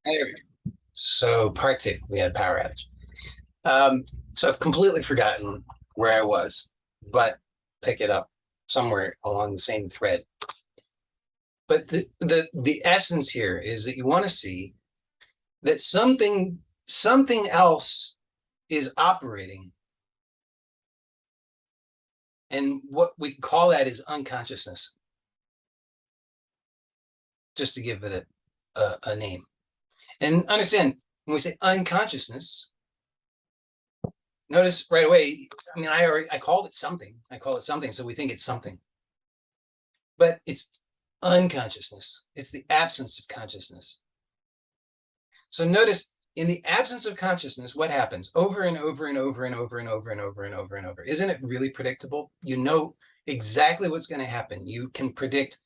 There we go. So part two, we had a power outage. Um, so I've completely forgotten where I was, but pick it up somewhere along the same thread. But the essence here is that you want to see that something else is operating, and what we call that is unconsciousness, just to give it a name. And understand, when we say unconsciousness, notice right away, I mean, I called it something. I call it something, so we think it's something. But it's unconsciousness. It's the absence of consciousness. So notice, in the absence of consciousness, what happens over and over and over and over and over and over and over and over? Isn't it really predictable? You know exactly what's going to happen. You can predict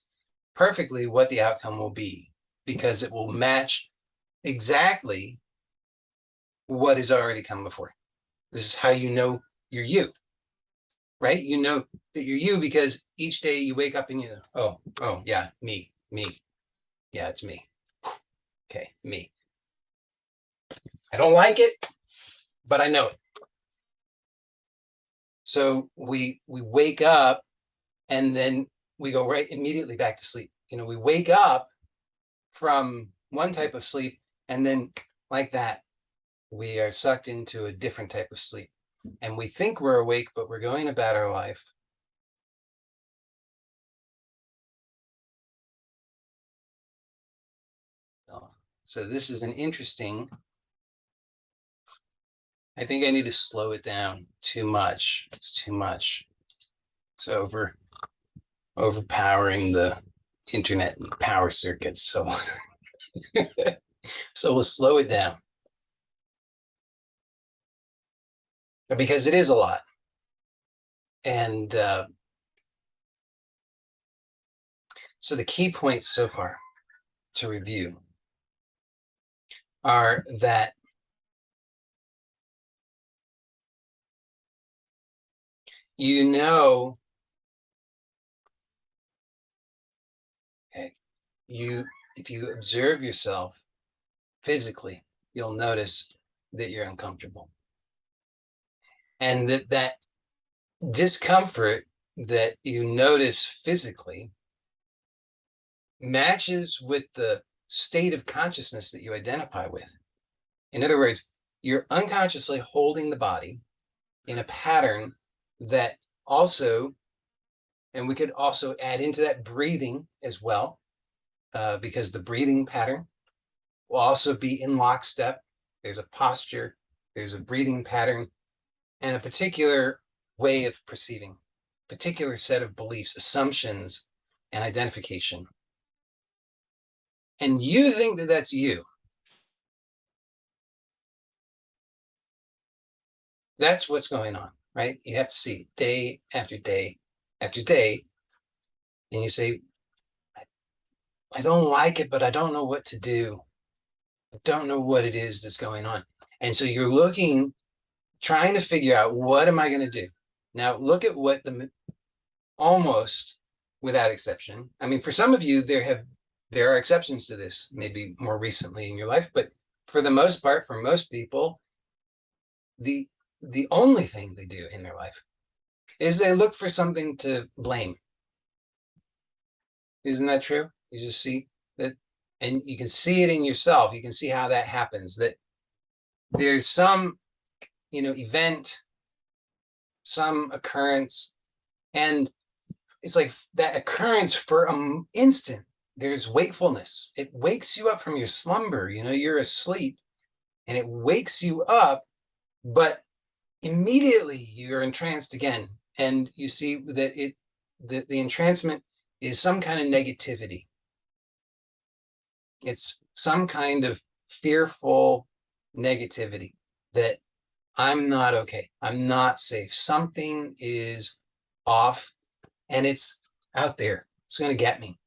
perfectly what the outcome will be because it will match exactly what has already come before. This is how you know you're you, right? You know that you're you because each day you wake up and you know, oh, yeah, me. Yeah, it's me. Okay, me. I don't like it, but I know it. So we wake up and then we go right immediately back to sleep. You know, we wake up from one type of sleep and then like that, we are sucked into a different type of sleep. And we think we're awake, but we're going about our life. So this is an interesting, I think I need to slow it down too much. It's too much. It's overpowering the internet and power circuits. So so we'll slow it down because it is a lot. And so the key points so far to review are that you know, okay, if you observe yourself physically, you'll notice that you're uncomfortable. And that discomfort that you notice physically matches with the state of consciousness that you identify with. In other words, you're unconsciously holding the body in a pattern that also, and we could also add into that breathing as well, because the breathing pattern will also be in lockstep. There's a posture, there's a breathing pattern, and a particular way of perceiving, particular set of beliefs, assumptions, and identification. And you think that that's you. That's what's going on, right? You have to see day after day after day, and you say, I don't like it, but I don't know what to do. I don't know what it is that's going on. And so you're looking, trying to figure out, what am I going to do? Now, look at what almost without exception. I mean, for some of you, there are exceptions to this, maybe more recently in your life, but for the most part, for most people, the the only thing they do in their life is they look for something to blame. Isn't that true? You just see that, and you can see it in yourself. You can see how that happens, that there's some, event, some occurrence, and it's like that occurrence for an instant. There's wakefulness. It wakes you up from your slumber. You're asleep and it wakes you up, but immediately you're entranced again. And you see that the entrancement is some kind of negativity. It's some kind of fearful negativity that I'm not okay. I'm not safe. Something is off and it's out there. It's going to get me.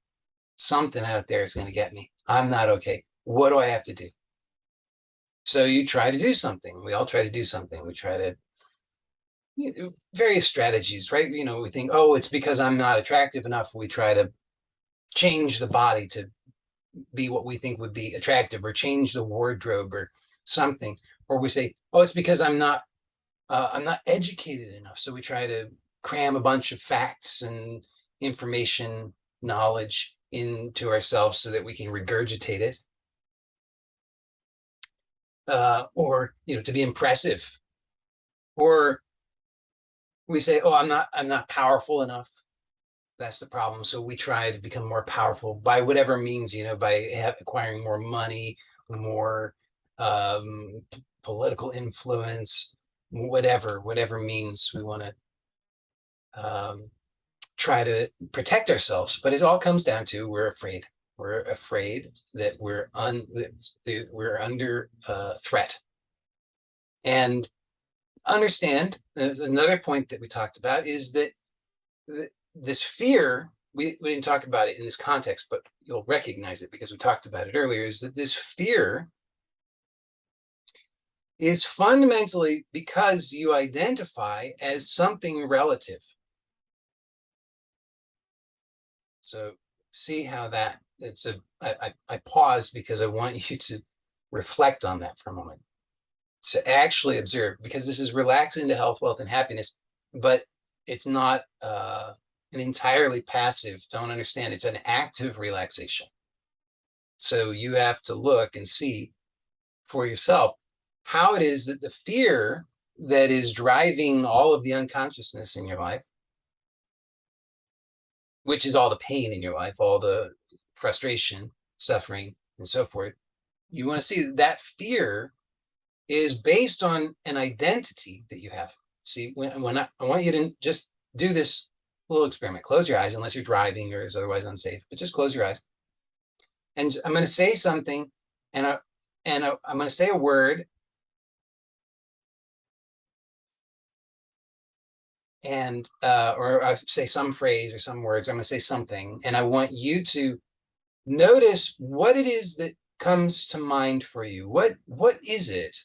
Something out there is going to get me. I'm not okay. What do I have to do? So you try to do something. We all try to do something. We try to, various strategies, right? We think, oh, it's because I'm not attractive enough. We try to change the body to be what we think would be attractive, or change the wardrobe or something. Or we say, oh, it's because I'm not educated enough. So we try to cram a bunch of facts and information, knowledge into ourselves so that we can regurgitate it. Or, to be impressive. Or we say, oh, I'm not powerful enough. That's the problem. So we try to become more powerful by whatever means, by acquiring more money, more political influence, whatever means we want to try to protect ourselves. But it all comes down to we're afraid. We're afraid that we're under threat. And understand another point that we talked about is that this fear, we didn't talk about it in this context, but you'll recognize it because we talked about it earlier, is that this fear is fundamentally because you identify as something relative. So see how that I pause because I want you to reflect on that for a moment. To actually observe, because this is relaxing to health, wealth, and happiness, but it's not an entirely passive, don't understand, it's an active relaxation. So you have to look and see for yourself how it is that the fear that is driving all of the unconsciousness in your life, which is all the pain in your life, all the frustration, suffering, and so forth, you want to see that fear is based on an identity that you have. See, when I want you to just do this little experiment. Close your eyes, unless you're driving or is otherwise unsafe, but just close your eyes. And I'm going to say something, and I'm going to say a word, and or I say some phrase or some words. I'm going to say something, and I want you to notice what it is that comes to mind for you. What is it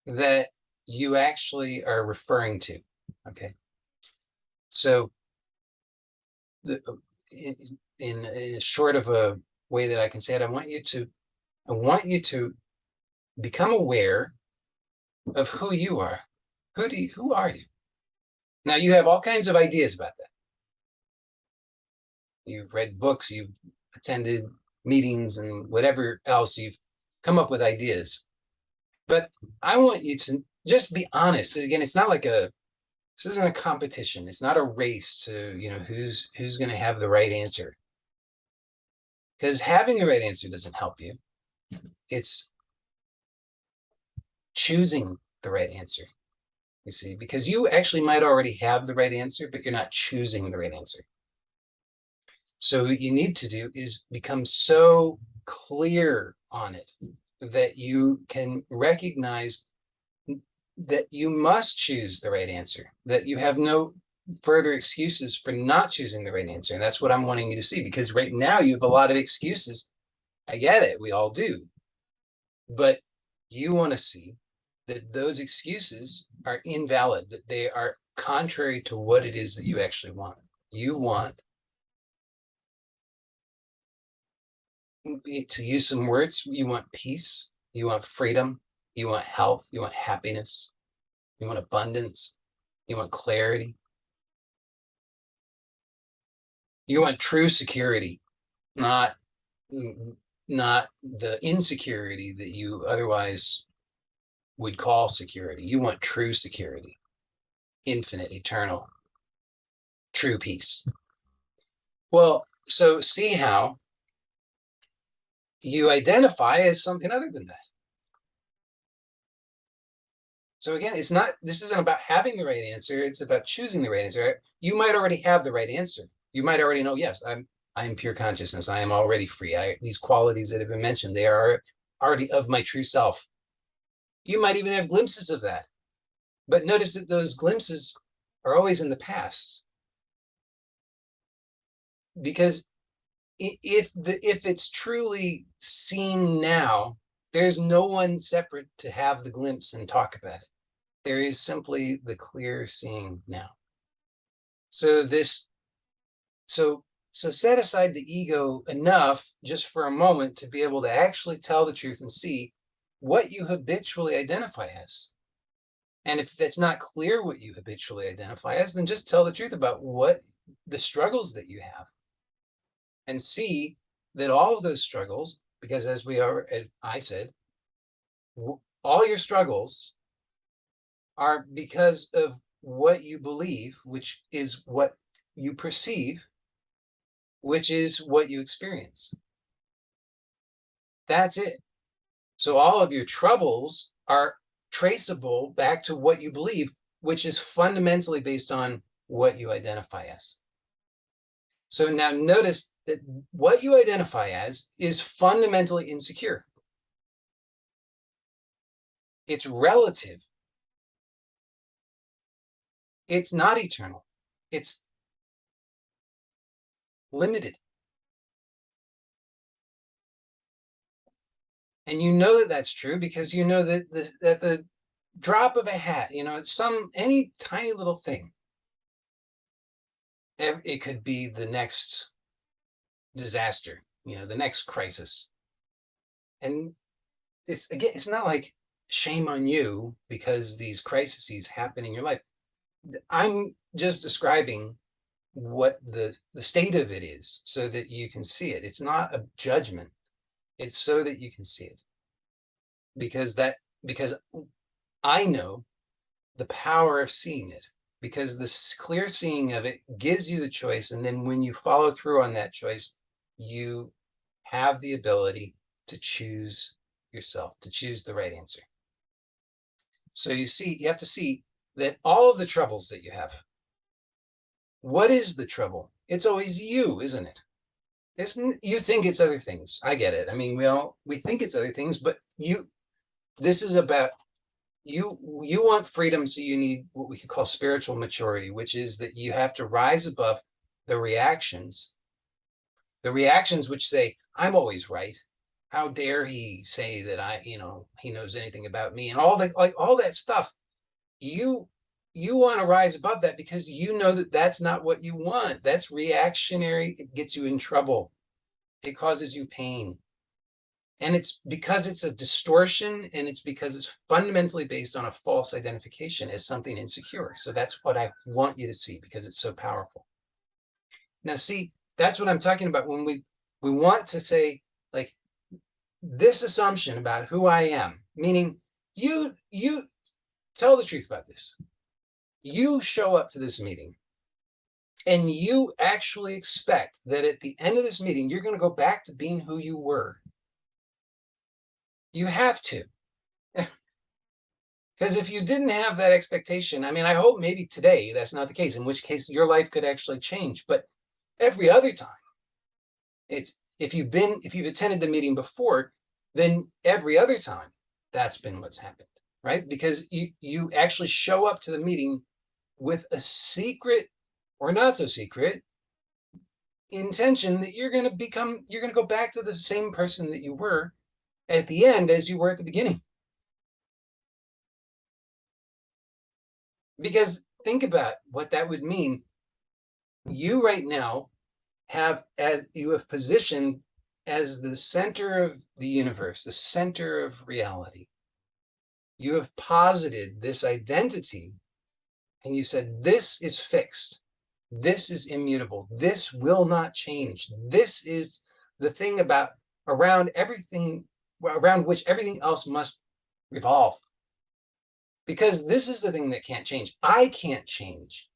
that you actually are referring to? Okay. So in as short of a way that I can say it, I want you to become aware of who you are. Who are you? Now you have all kinds of ideas about that. You've read books, you've attended meetings, and whatever else, you've come up with ideas. But I want you to just be honest. Again, it's not like this isn't a competition. It's not a race to, who's going to have the right answer. Because having the right answer doesn't help you. It's choosing the right answer, you see, because you actually might already have the right answer, but you're not choosing the right answer. So what you need to do is become so clear on it that you can recognize that you must choose the right answer, that you have no further excuses for not choosing the right answer. And that's what I'm wanting you to see, because right now you have a lot of excuses. I get it, we all do. But you want to see that those excuses are invalid, that they are contrary to what it is that you actually want. You want, to use some words, you want peace, you want freedom, you want health, you want happiness, you want abundance, you want clarity, you want true security, not the insecurity that you otherwise would call security. You want true security, infinite, eternal, true peace. Well, so see how you identify as something other than that. So again, this isn't about having the right answer, it's about choosing the right answer. You might already have the right answer. You might already know, yes, I'm pure consciousness. I am already free. These qualities that have been mentioned, they are already of my true self. You might even have glimpses of that. But notice that those glimpses are always in the past. Because if it's truly seen now, there's no one separate to have the glimpse and talk about it. There is simply the clear seeing now. So So set aside the ego enough just for a moment to be able to actually tell the truth and see what you habitually identify as. And if it's not clear what you habitually identify as, then just tell the truth about what the struggles that you have, and see that all of those struggles, because as I said, all your struggles are because of what you believe, which is what you perceive, which is what you experience. That's it. So all of your troubles are traceable back to what you believe, which is fundamentally based on what you identify as. So now notice that what you identify as is fundamentally insecure. It's relative. It's not eternal. It's limited. And you know that that's true because you know that the drop of a hat, it's any tiny little thing. It could be the next disaster, the next crisis. And it's not like shame on you because these crises happen in your life. I'm just describing what the state of it is so that you can see it. It's not a judgment. It's so that you can see it. Because I know the power of seeing it, because this clear seeing of it gives you the choice. And then when you follow through on that choice, you have the ability to choose yourself, to choose the right answer. So you have to see that all of the troubles that you have, what is the trouble? It's always you, isn't it? You think it's other things. I get it. I mean, we think it's other things, but this is about you want freedom, so you need what we could call spiritual maturity, which is that you have to rise above the reactions which say, I'm always right. How dare he say that he knows anything about me, and all that stuff. You want to rise above that because you know that that's not what you want. That's reactionary. It gets you in trouble. It causes you pain. And it's because it's a distortion, and it's because it's fundamentally based on a false identification as something insecure. So that's what I want you to see, because it's so powerful. Now, see, that's what I'm talking about when we want to say, like, this assumption about who I am, meaning you tell the truth about this. You show up to this meeting and you actually expect that at the end of this meeting, you're going to go back to being who you were. You have to. Because if you didn't have that expectation, I mean, I hope maybe today that's not the case, in which case your life could actually change. But every other time, if you've attended the meeting before, then every other time that's been what's happened, right? Because you actually show up to the meeting with a secret or not so secret intention that you're going to go back to the same person that you were at the end as you were at the beginning. Because think about what that would mean. You right now have positioned as the center of the universe, the center of reality. You have posited this identity, and you said, this is fixed. This is immutable. This will not change. This is the thing around which everything else must revolve. Because this is the thing that can't change. I can't change.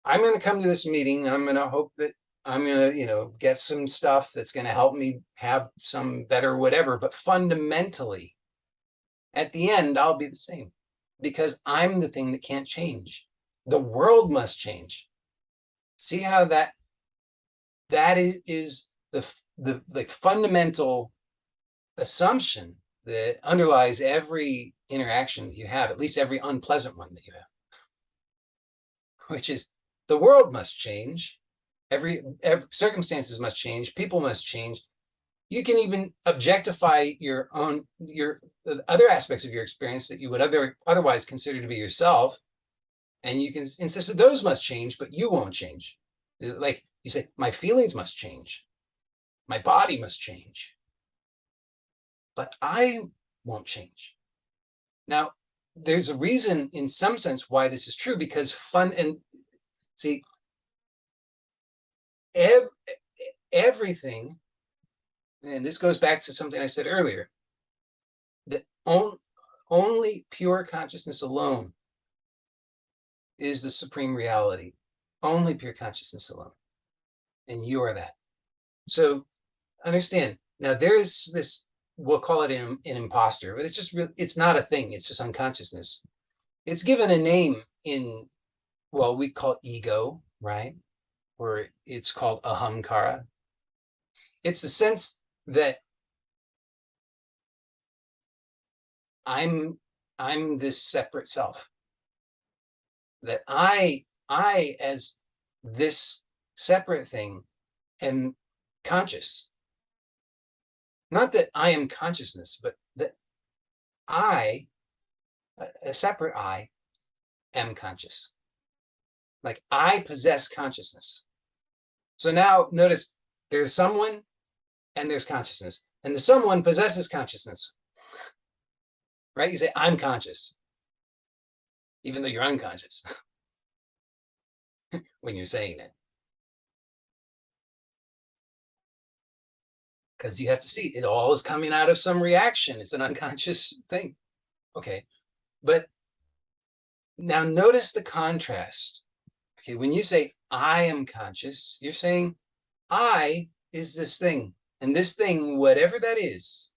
I'm going to come to this meeting. I'm going to hope that I'm going to, get some stuff that's going to help me have some better whatever. But fundamentally, at the end, I'll be the same, because I'm the thing that can't change. The world must change. See how that is the fundamental assumption that underlies every interaction that you have, at least every unpleasant one that you have, which is the world must change. Every circumstances must change. People must change. You can even objectify your other aspects of your experience that you would otherwise consider to be yourself, and you can insist that those must change, but you won't change. Like you say, my feelings must change, my body must change, but I won't change. Now, there's a reason in some sense why this is true, because fun and see, everything, and this goes back to something I said earlier, that only pure consciousness alone is the supreme reality. Only pure consciousness alone. And you are that. So understand, now there is this, we'll call it an imposter, but it's just real, it's not a thing, it's just unconsciousness. It's given a name in, well, we call ego, right? Or it's called ahamkara. It's the sense that I'm this separate self, that I as this separate thing am conscious. Not that I am consciousness, but that I, a separate I, am conscious. Like I possess consciousness. So now notice there's someone and there's consciousness, and the someone possesses consciousness, right? You say, I'm conscious, even though you're unconscious when you're saying it. Because you have to see, it all is coming out of some reaction. It's an unconscious thing. Okay, but now notice the contrast. Okay, when you say, I am conscious, you're saying, I is this thing. And this thing, whatever that is,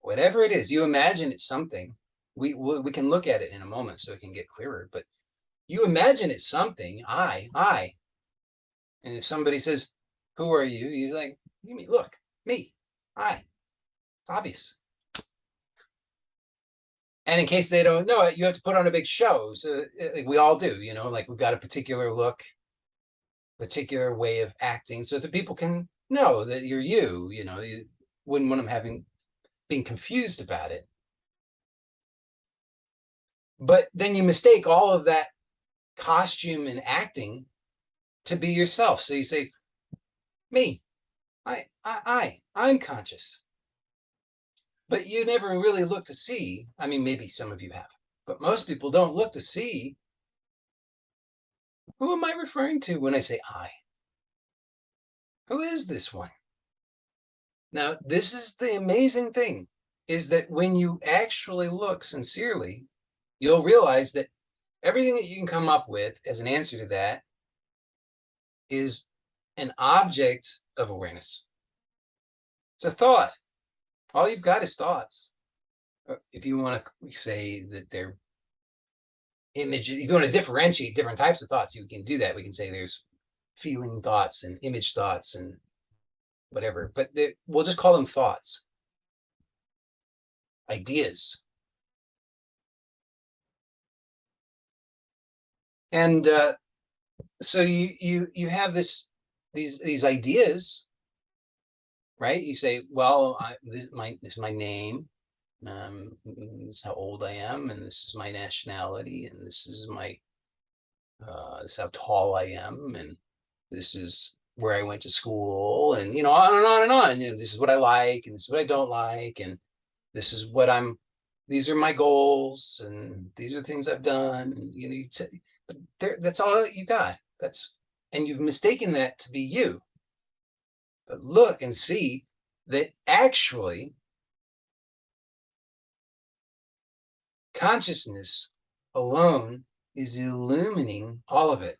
whatever it is, you imagine it's something. We can look at it in a moment so it can get clearer, but you imagine it's something, I. And if somebody says, who are you? You're like, you mean, look, me, I, obvious. And in case they don't know it, you have to put on a big show. So like we all do, like we've got a particular look, particular way of acting so that people can know that you're you, you wouldn't want them being confused about it. But then you mistake all of that costume and acting to be yourself. So you say, me, I'm conscious. But you never really look to see, I mean, maybe some of you have, but most people don't look to see, who am I referring to when I say I? Who is this one? Now, this is the amazing thing, is that when you actually look sincerely, you'll realize that everything that you can come up with as an answer to that is an object of awareness. It's a thought. All you've got is thoughts. If you want to say that they're images, if you want to differentiate different types of thoughts, you can do that. We can say there's feeling thoughts and image thoughts and whatever, but we'll just call them thoughts, ideas. And so you have these ideas, right? You say, well, this is my name, this is how old I am, and this is my nationality, and this is this is how tall I am, and this is where I went to school, and on and on and on. This is what I like, and this is what I don't like, and this is what these are my goals, and these are things I've done. And that's all you got. And you've mistaken that to be you. But look and see that actually consciousness alone is illumining all of it.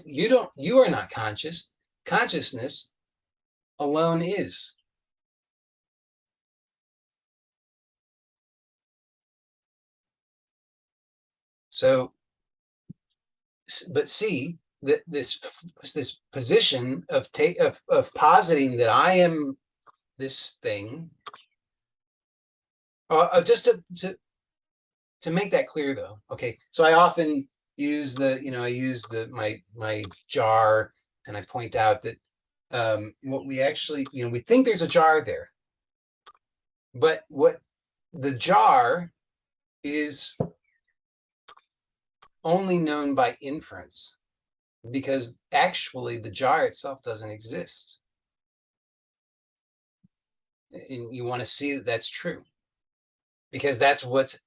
You are not conscious. Consciousness alone is. So, but see that this position of positing that I am this thing, just to make that clear though. Okay, so I often use my jar, and I point out that what we actually, we think there's a jar there, but what the jar is only known by inference, because actually the jar itself doesn't exist. And you want to see that that's true, because that's what's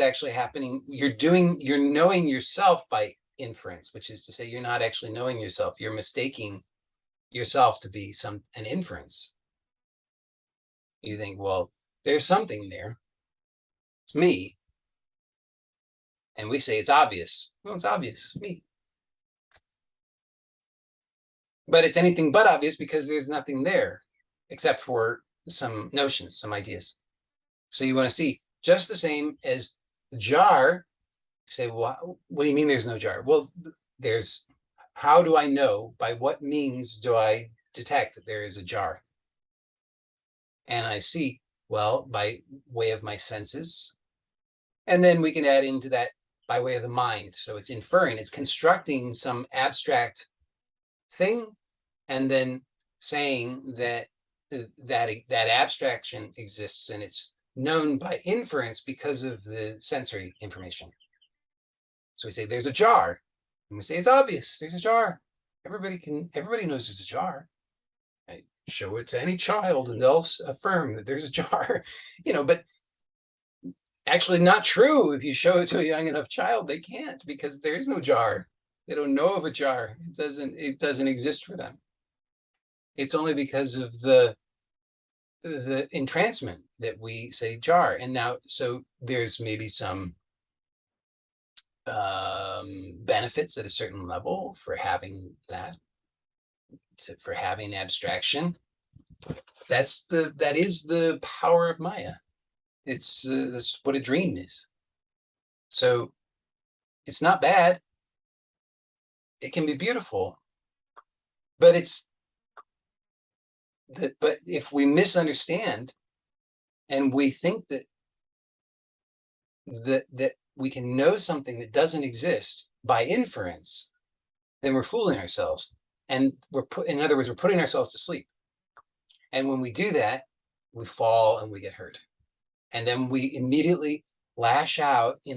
actually happening. You're knowing yourself by inference, which is to say you're not actually knowing yourself. You're mistaking yourself to be an inference. You think, well, there's something there. It's me. And we say it's obvious. Well, it's obvious, me. But it's anything but obvious because there's nothing there except for some notions, some ideas. So you want to see just the same as the jar. You say, well, what do you mean there's no jar? Well, how do I know? By what means do I detect that there is a jar? And I see, well, by way of my senses. And then we can add into that by way of the mind. So it's inferring, it's constructing some abstract thing, and then saying that that abstraction exists, and it's known by inference because of the sensory information. So we say there's a jar, and we say it's obvious. There's a jar. Everybody knows there's a jar. I show it to any child, and they'll affirm that there's a jar. But actually not true. If you show it to a young enough child, they can't, because there is no jar. They don't know of a jar. It doesn't exist for them. It's only because of the entrancement that we say jar. And now, so there's maybe some benefits at a certain level for having that, for having abstraction. That is the power of Maya. That's what a dream is. So it's not bad. It can be beautiful, but but if we misunderstand and we think that we can know something that doesn't exist by inference, then we're fooling ourselves. And in other words, we're putting ourselves to sleep. And when we do that, we fall and we get hurt. And then we immediately lash out with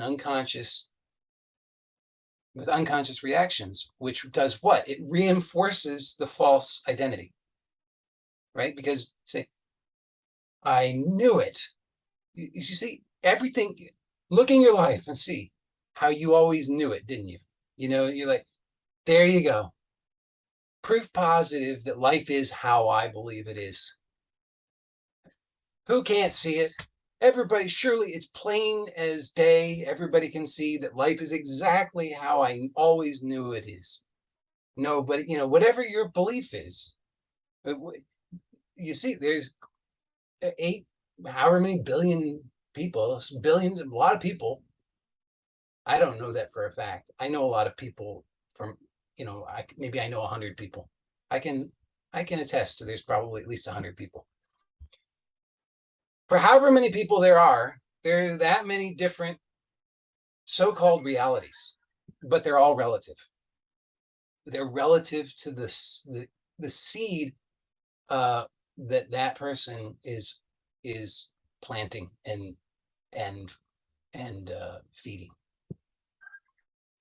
unconscious reactions, which does what? It reinforces the false identity, right? Because say, I knew it. You see, everything, look in your life and see how you always knew it, didn't you? You're like, there you go. Proof positive that life is how I believe it is. Who can't see it? Everybody, surely it's plain as day. Everybody can see that life is exactly how I always knew it is. No, but whatever your belief is, you see, there's however many billion people, billions, a lot of people. I don't know that for a fact. I know a lot of people from, maybe I know 100 people. I can attest to there's probably at least 100 people. For however many people there are that many different so-called realities, but they're all relative. They're relative to the seed that person is planting and feeding.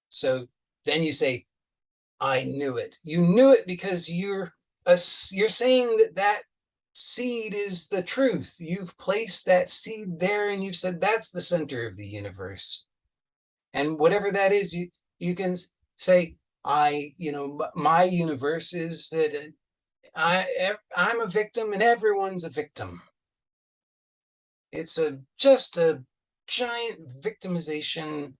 So then you say, I knew it. You knew it because you're saying that seed is the truth. You've placed that seed there and you've said that's the center of the universe. And whatever that is, you can say, my universe is that I'm a victim and everyone's a victim. It's just a giant victimization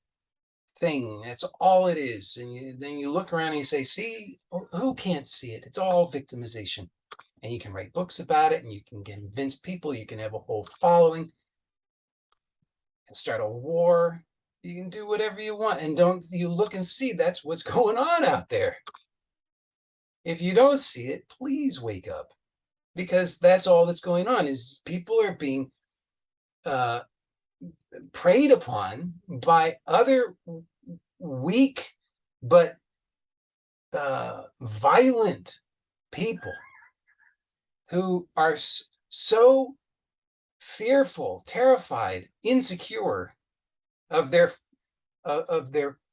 thing. That's all it is. And then you look around and you say, see, who can't see it? It's all victimization. And you can write books about it, and you can convince people, you can have a whole following, and start a war. You can do whatever you want. And don't you look and see that's what's going on out there. If you don't see it, please wake up, because that's all that's going on. Is people are being preyed upon by other weak but violent people who are so fearful, terrified, insecure of their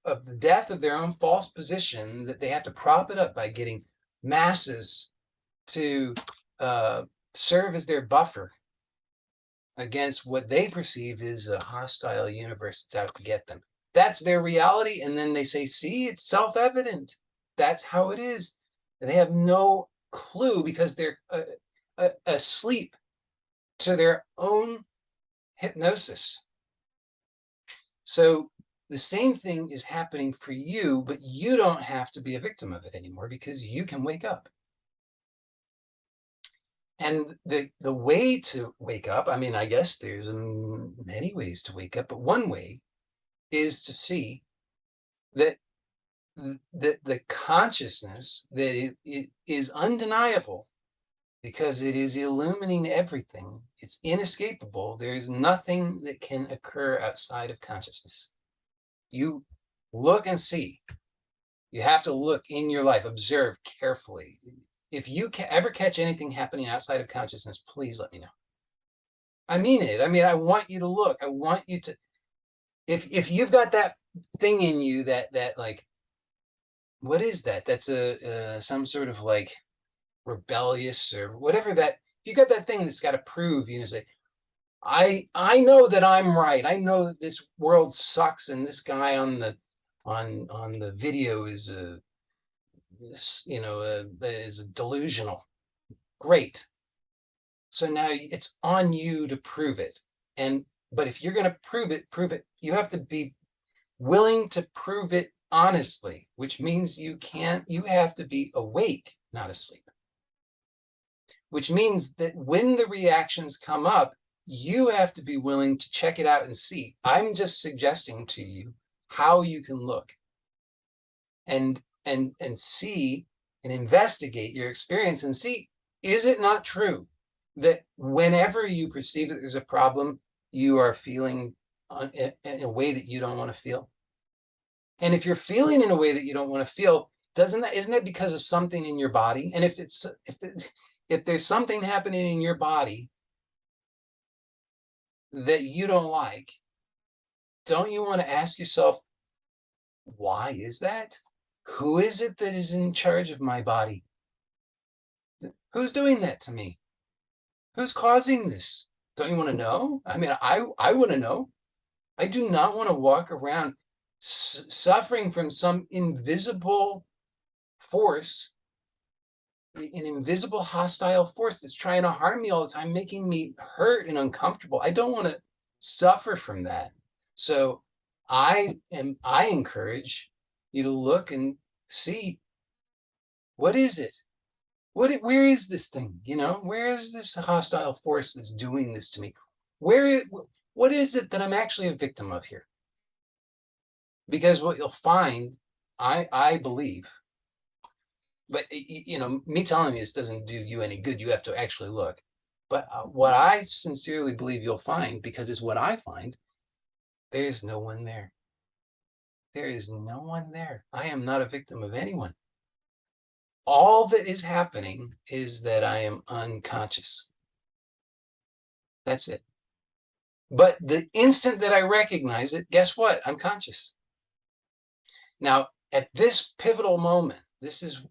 of the death of their own false position, that they have to prop it up by getting masses to serve as their buffer against what they perceive is a hostile universe that's out to get them. That's their reality. And then they say, see, it's self-evident. That's how it is. And they have no clue because they're asleep to their own hypnosis. So the same thing is happening for you, but you don't have to be a victim of it anymore because you can wake up. And the way to wake up, I mean, I guess there's many ways to wake up, but one way is to see that the consciousness that it is undeniable because it is illuminating everything. It's inescapable. There's nothing that can occur outside of consciousness. You look and see. You have to look in your life, observe carefully. If you ever catch anything happening outside of consciousness, please let me know. I mean it. I mean, I want you to look. I want you to, if you've got that thing in you that like, what is that? That's some sort of like rebellious or whatever that, if you got that thing that's got to prove, say, I know that I'm right. I know that this world sucks and this guy on the video is is delusional. Great. So now it's on you to prove it. But if you're going to prove it, you have to be willing to prove it honestly, which means you have to be awake, not asleep. Which means that when the reactions come up, you have to be willing to check it out and see. I'm just suggesting to you how you can look and see and investigate your experience and see, is it not true that whenever you perceive that there's a problem, you are feeling in a way that you don't want to feel? And if you're feeling in a way that you don't want to feel, isn't that because of something in your body? And if there's something happening in your body that you don't like, don't you want to ask yourself, why is that? Who is it that is in charge of my body? Who's doing that to me? Who's causing this? Don't you want to know? I mean, I want to know. I do not want to walk around suffering from some invisible force, an invisible hostile force that's trying to harm me all the time, making me hurt and uncomfortable. I don't want to suffer from that. So I encourage you to look and see, what is it? Where is this thing? Where is this hostile force that's doing this to me? What is it that I'm actually a victim of here? Because what you'll find, I believe, but me telling you this doesn't do you any good. You have to actually look. But what I sincerely believe you'll find, because it's what I find, there is no one there. There is no one there. I am not a victim of anyone. All that is happening is that I am unconscious. That's it. But the instant that I recognize it, guess what? I'm conscious. Now, at this pivotal moment, this is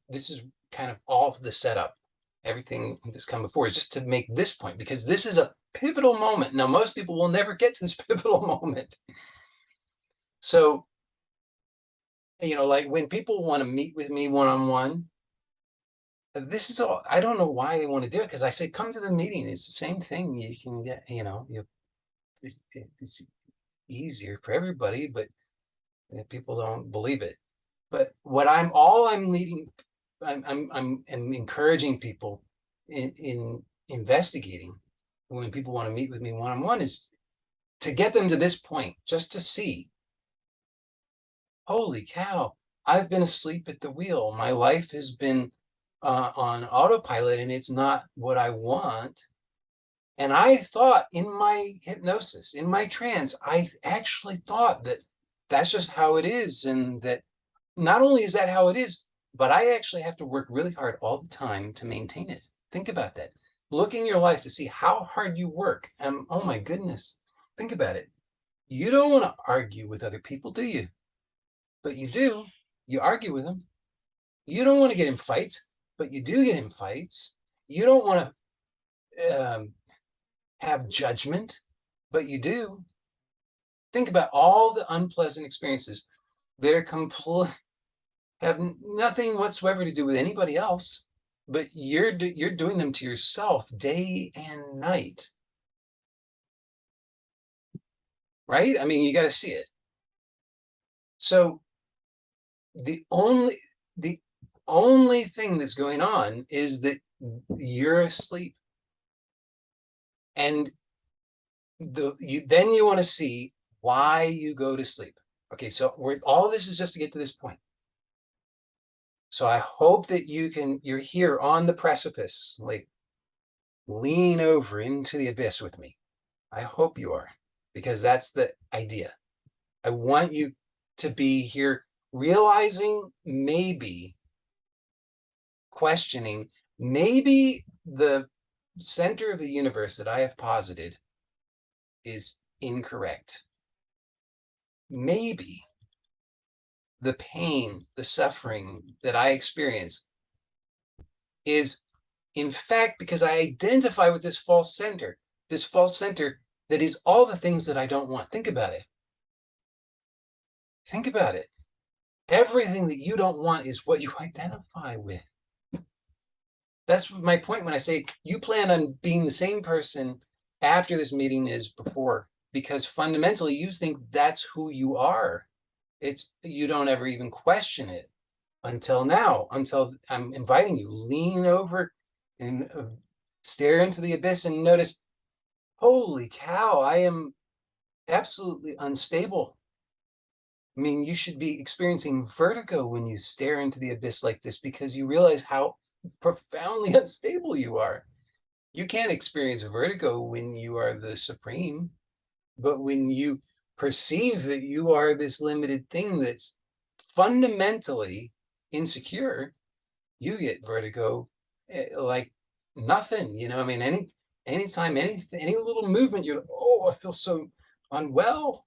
kind of all the setup. Everything that's come before is just to make this point, because this is a pivotal moment. Now, most people will never get to this pivotal moment. So, like when people want to meet with me one-on-one, this is all, I don't know why they want to do it, because I say, come to the meeting. It's the same thing. You can get, it's easier for everybody, but people don't believe it. But what I'm encouraging people in investigating when people want to meet with me one-on-one is to get them to this point, just to see, holy cow, I've been asleep at the wheel. My life has been on autopilot and it's not what I want. And I thought in my hypnosis, in my trance, I actually thought that that's just how it is. And that not only is that how it is, but I actually have to work really hard all the time to maintain it. Think about that. Look in your life to see how hard you work. Oh my goodness. Think about it. You don't want to argue with other people, do you? but you argue with him. You don't want to get in fights, but you do get in fights. You don't want to have judgment, but you do. Think about all the unpleasant experiences that are have nothing whatsoever to do with anybody else, but you're doing them to yourself day and night, right? I mean, you got to see it. So the only the only thing that's going on is that you're asleep, and then you want to see why you go to sleep. Okay, so all this is just to get to this point. So I hope that you're here on the precipice, like lean over into the abyss with me. I hope you are, because that's the idea. I want you to be here realizing, maybe questioning, maybe the center of the universe that I have posited is incorrect. Maybe the pain, the suffering that I experience is, in fact, because I identify with this false center that is all the things that I don't want. Think about it. Think about it. Everything that you don't want is what you identify with. That's my point when I say you plan on being the same person after this meeting as before, because fundamentally you think that's who you are. You don't ever even question it until now, until I'm inviting you, lean over and stare into the abyss and notice, holy cow, I am absolutely unstable. I mean, you should be experiencing vertigo when you stare into the abyss like this, because you realize how profoundly unstable you are. You can't experience vertigo when you are the supreme, but when you perceive that you are this limited thing that's fundamentally insecure, you get vertigo like nothing. I mean, anytime, any little movement, you're like, oh, I feel so unwell.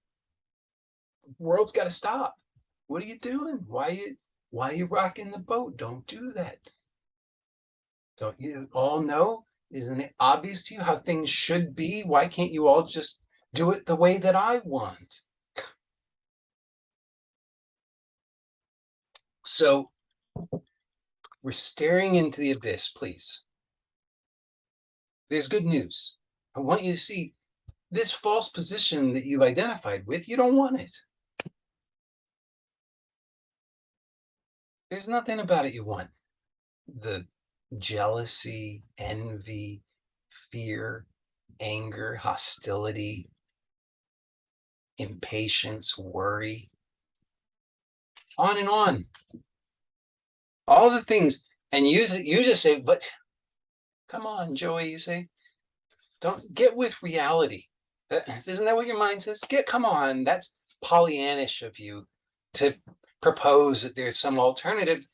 The world's got to stop. What are you doing? Why are you rocking the boat? Don't do that. Don't you all know? Isn't it obvious to you how things should be? Why can't you all just do it the way that I want? So we're staring into the abyss, please. There's good news. I want you to see this false position that you've identified with, you don't want it. There's nothing about it you want. The jealousy, envy, fear, anger, hostility, impatience, worry, on and on. All the things. And you just say, but come on, Joey, you say, don't get with reality. Isn't that what your mind says? Come on, that's Pollyannish of you to propose that there's some alternative.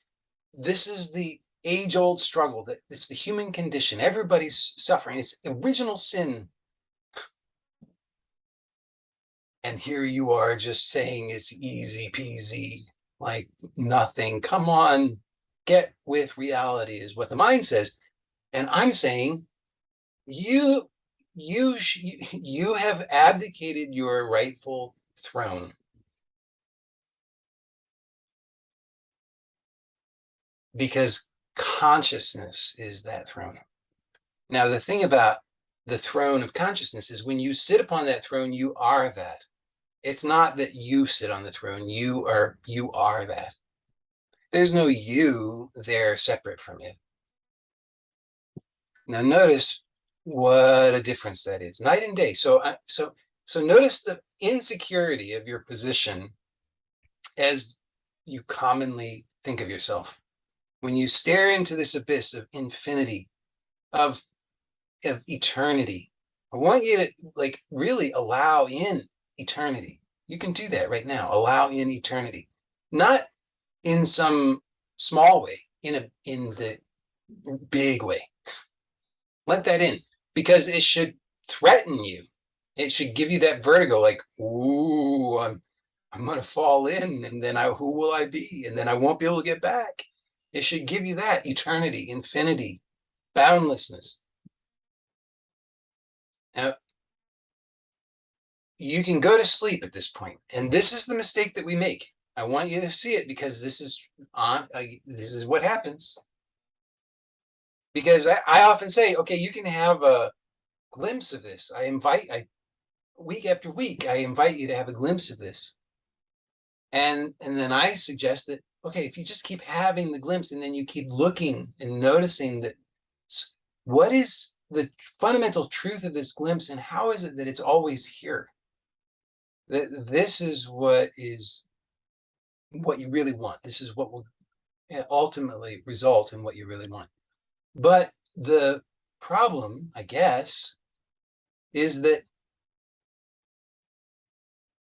This is the age-old struggle, that it's the human condition. Everybody's suffering. It's original sin. And here you are just saying it's easy peasy, like nothing. Come on, get with reality is what the mind says. And I'm saying you have abdicated your rightful throne, because consciousness is that throne. Now, the thing about the throne of consciousness is when you sit upon that throne, you are that. It's not that you sit on the throne, you are that. There's no you there separate from it. Now notice what a difference that is, night and day. So notice the insecurity of your position as you commonly think of yourself. When you stare into this abyss of infinity, of eternity, I want you to really allow in eternity. You can do that right now. Allow in eternity, not in some small way, in the big way. Let that in, because it should threaten you. It should give you that vertigo, like, ooh, I'm I'm going to fall in, and then who will I be? And then I won't be able to get back. It should give you that eternity, infinity, boundlessness. Now, you can go to sleep at this point, and this is the mistake that we make. I want you to see it, because this is what happens. Because I often say, okay, you can have a glimpse of this. Week after week, I invite you to have a glimpse of this. And then I suggest that, okay, if you just keep having the glimpse, and then you keep looking and noticing that, what is the fundamental truth of this glimpse, and how is it that it's always here? That this is what you really want. This is what will ultimately result in what you really want. But the problem, I guess, is that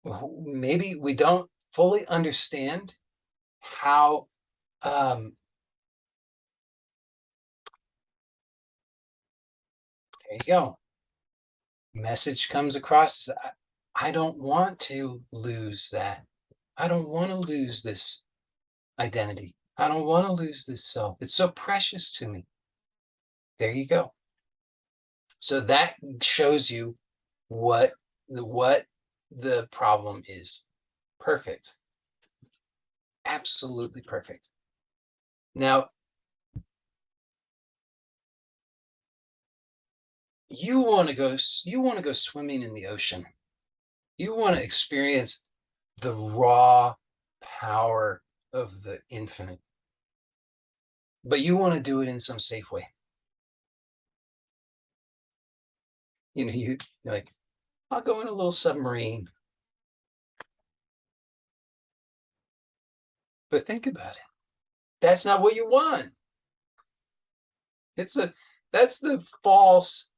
maybe we don't fully understand how there you go. Message comes across. I don't want to lose that. I don't want to lose this identity. I don't want to lose this self. It's so precious to me. There you go. So that shows you what the problem is. Perfect. Absolutely perfect. Now, you want to go swimming in the ocean. You want to experience the raw power of the infinite. But you want to do it in some safe way. You're like, I'll go in a little submarine. But think about it. That's not what you want. That's the false,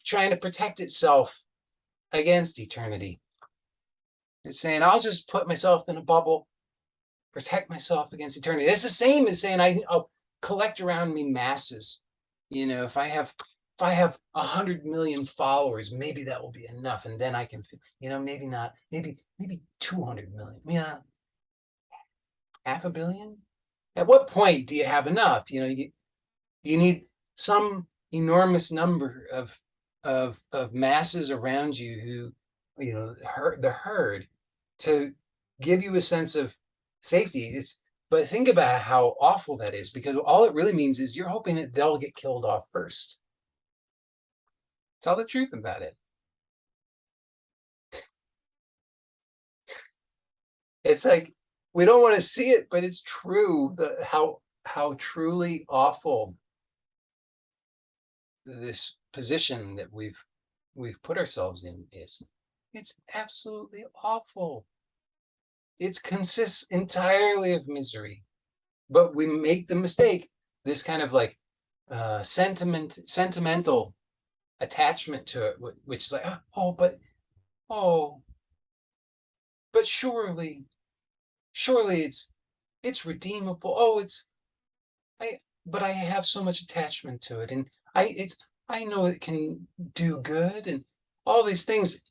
trying to protect itself against eternity. It's saying, I'll just put myself in a bubble, protect myself against eternity. It's the same as saying I'll collect around me masses. If I have 100 million followers, maybe that will be enough, and then I can, maybe not, maybe 200 million. Yeah, half a billion. At what point do you have enough? You need some enormous number of masses around you who, the herd, to give you a sense of safety. But think about how awful that is, because all it really means is you're hoping that they'll get killed off first. Tell the truth about it. It's like, we don't want to see it, but it's true. How truly awful this position that we've put ourselves in is. It's absolutely awful. It consists entirely of misery, but we make the mistake, this kind of like sentimental attachment to it, which is like, oh, but surely it's redeemable. But I have so much attachment to it, and I know it can do good, and all these things,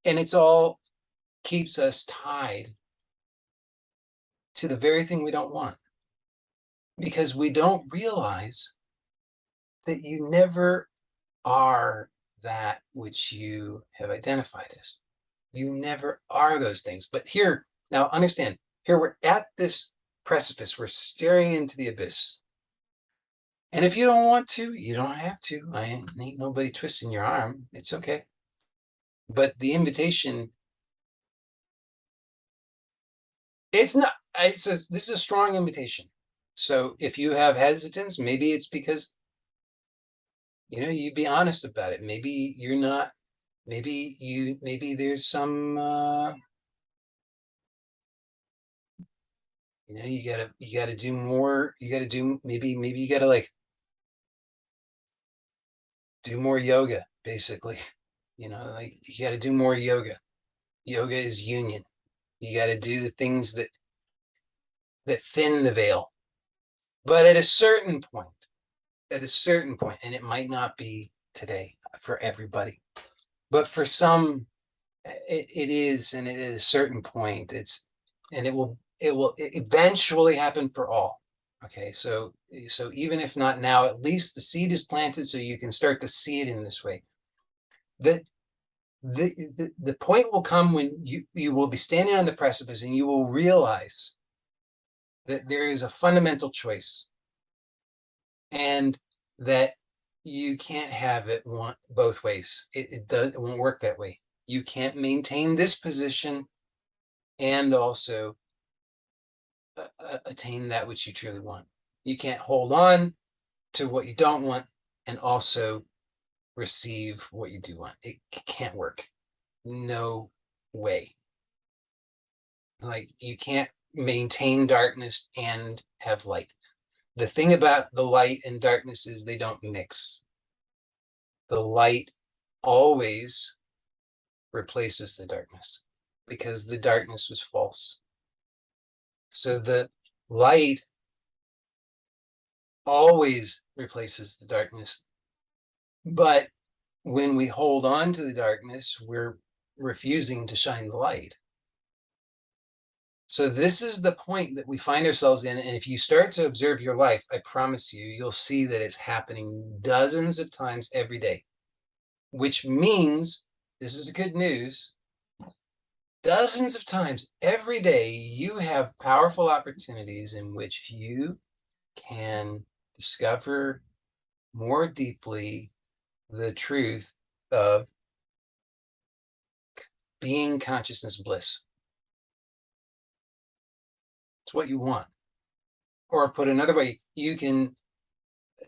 and it's all keeps us tied to the very thing we don't want, because we don't realize that you never are that which you have identified as. You never are those things. But here, now understand, here we're at this precipice, we're staring into the abyss. And if you don't want to, you don't have to. I ain't nobody twisting your arm. It's okay. But the invitation, this is a strong invitation. So if you have hesitance, maybe it's because, you be honest about it. Maybe you're not, maybe there's some, you gotta do more. Maybe you gotta like do more yoga, basically. Like you gotta do more yoga. Yoga is union. You gotta do the things that thin the veil. But at a certain point, and it might not be today for everybody, but for some, it is, and at a certain point, it will eventually happen for all. Okay, so even if not now, at least the seed is planted, so you can start to see it in this way. The the point will come when you will be standing on the precipice and you will realize that there is a fundamental choice, and that you can't have it both ways. It won't work that way. You can't maintain this position and also attain that which you truly want. You can't hold on to what you don't want and also receive what you do want. It can't work. No way. Like, you can't maintain darkness and have light. The thing about the light and darkness is they don't mix. The light always replaces the darkness because the darkness was false. So the light always replaces the darkness. But when we hold on to the darkness, we're refusing to shine the light. So this is the point that we find ourselves in. And if you start to observe your life, I promise you, you'll see that it's happening dozens of times every day, which means, this is good news, dozens of times every day, you have powerful opportunities in which you can discover more deeply the truth of being consciousness bliss. It's what you want. Or put another way, you can,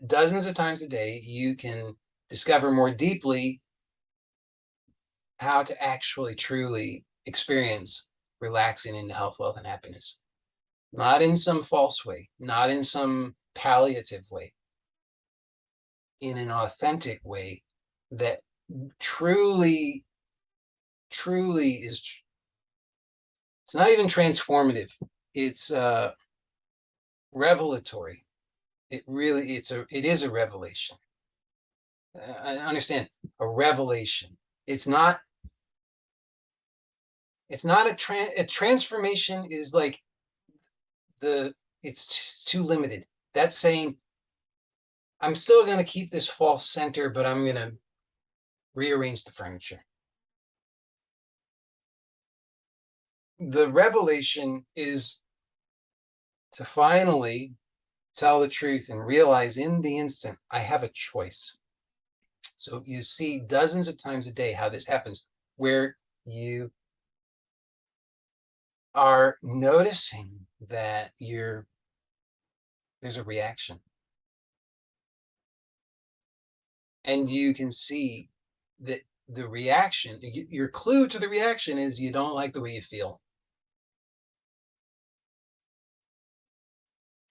dozens of times a day, you can discover more deeply how to actually truly experience relaxing into health, wealth, and happiness. Not in some false way, not in some palliative way, in an authentic way that truly is, it's not even transformative, it's revelatory. It is a revelation. I understand, a revelation. It's not a transformation is like it's just too limited. That's saying, I'm still going to keep this false center, but I'm going to rearrange the furniture. The revelation is to finally tell the truth and realize in the instant, I have a choice. So you see dozens of times a day how this happens, where you are noticing that there's a reaction. And you can see that the reaction, your clue to the reaction is you don't like the way you feel.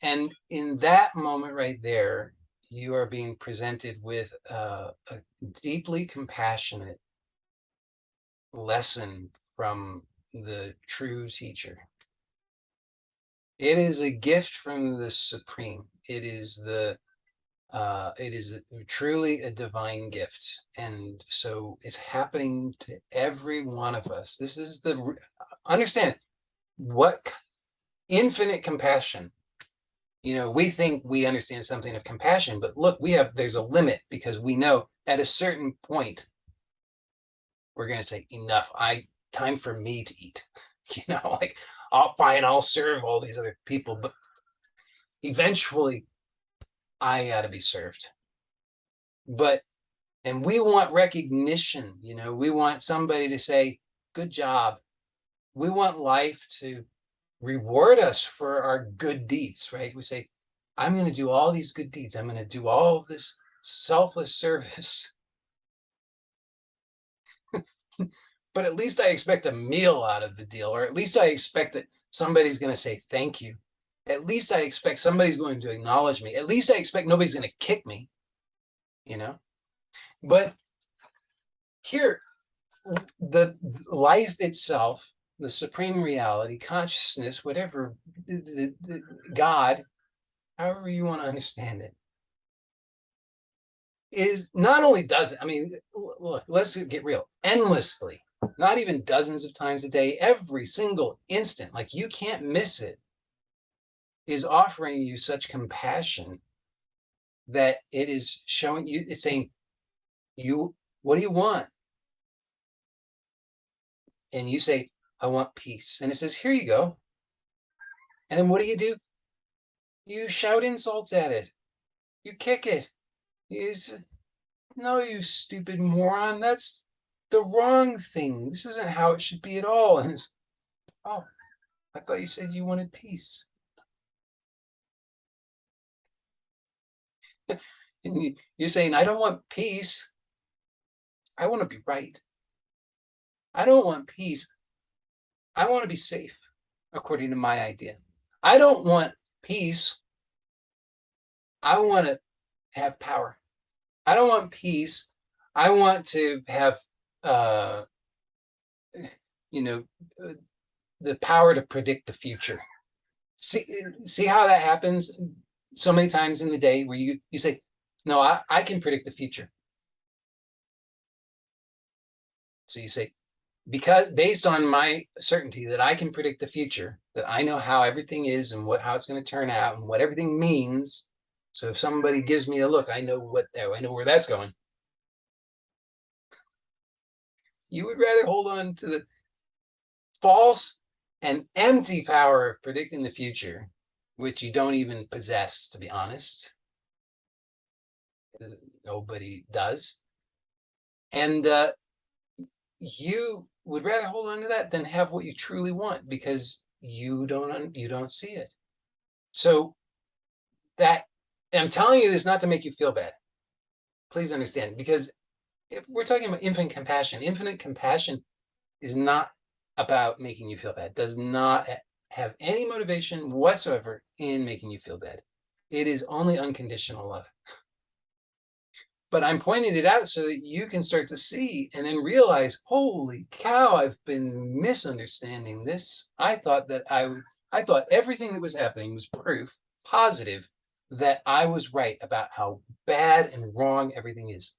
And in that moment right there, you are being presented with a deeply compassionate lesson from the true teacher. It is a gift from the Supreme. It is truly a divine gift. And so it's happening to every one of us. This is understand what infinite compassion. We think we understand something of compassion, but look, there's a limit, because we know at a certain point, we're going to say, enough, time for me to eat, like, I'll serve all these other people, but eventually I got to be served. And we want recognition, we want somebody to say, good job. We want life to reward us for our good deeds, right? We say, I'm going to do all these good deeds. I'm going to do all of this selfless service. But at least I expect a meal out of the deal, or at least I expect that somebody's going to say thank you. At least I expect somebody's going to acknowledge me. At least I expect nobody's going to kick me, But here, the life itself, the supreme reality, consciousness, whatever, God, however you want to understand it, is not only does it, look, let's get real, endlessly, not even dozens of times a day, every single instant, like you can't miss it, is offering you such compassion that it is showing you, it's saying, you, what do you want? And you say, I want peace. And it says, here you go. And then what do? You shout insults at it. You kick it. You say, no, you stupid moron. That's the wrong thing. This isn't how it should be at all. And it's, oh, I thought you said you wanted peace. And you're saying, I don't want peace. I want to be right. I don't want peace. I want to be safe, according to my idea. I don't want peace. I want to have power. I don't want peace. I want to have, you know, the power to predict the future. See how that happens so many times in the day where you say, no, I can predict the future. So you say, because based on my certainty that I can predict the future, that I know how everything is and how it's going to turn out and what everything means. So if somebody gives me a look, I know where that's going. You would rather hold on to the false and empty power of predicting the future, which you don't even possess, to be honest. Nobody does. And you would rather hold on to that than have what you truly want, because you don't see it. So that, and I'm telling you this not to make you feel bad. Please understand, because if we're talking about infinite compassion is not about making you feel bad, does not have any motivation whatsoever in making you feel bad. It is only unconditional love. But I'm pointing it out so that you can start to see and then realize, holy cow, I've been misunderstanding this. I thought everything that was happening was proof positive that I was right about how bad and wrong everything is.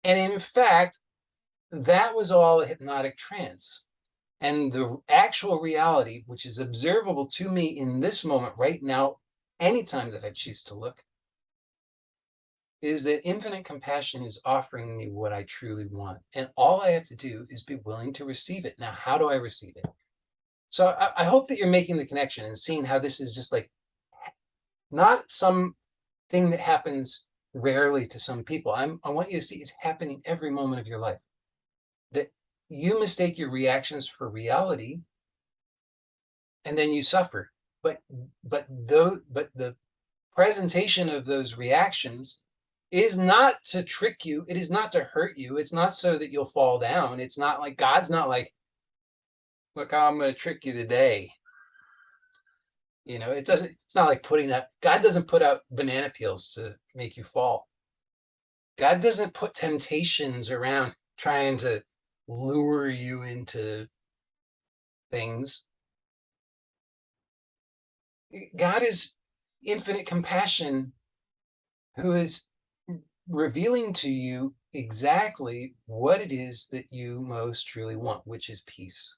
And in fact, that was all a hypnotic trance. And the actual reality, which is observable to me in this moment right now, anytime that I choose to look, is that infinite compassion is offering me what I truly want. And all I have to do is be willing to receive it. Now, how do I receive it? So I hope that you're making the connection and seeing how this is just like not some thing that happens rarely to some people. I want you to see it's happening every moment of your life. That you mistake your reactions for reality, and then you suffer. But the presentation of those reactions is not to trick you. It is not to hurt you. It's not so that you'll fall down. It's not like God's not like, look how I'm going to trick you today. It's not like God doesn't put out banana peels to make you fall. God doesn't put temptations around trying to lure you into things. God is infinite compassion who is revealing to you exactly what it is that you most truly want, which is peace.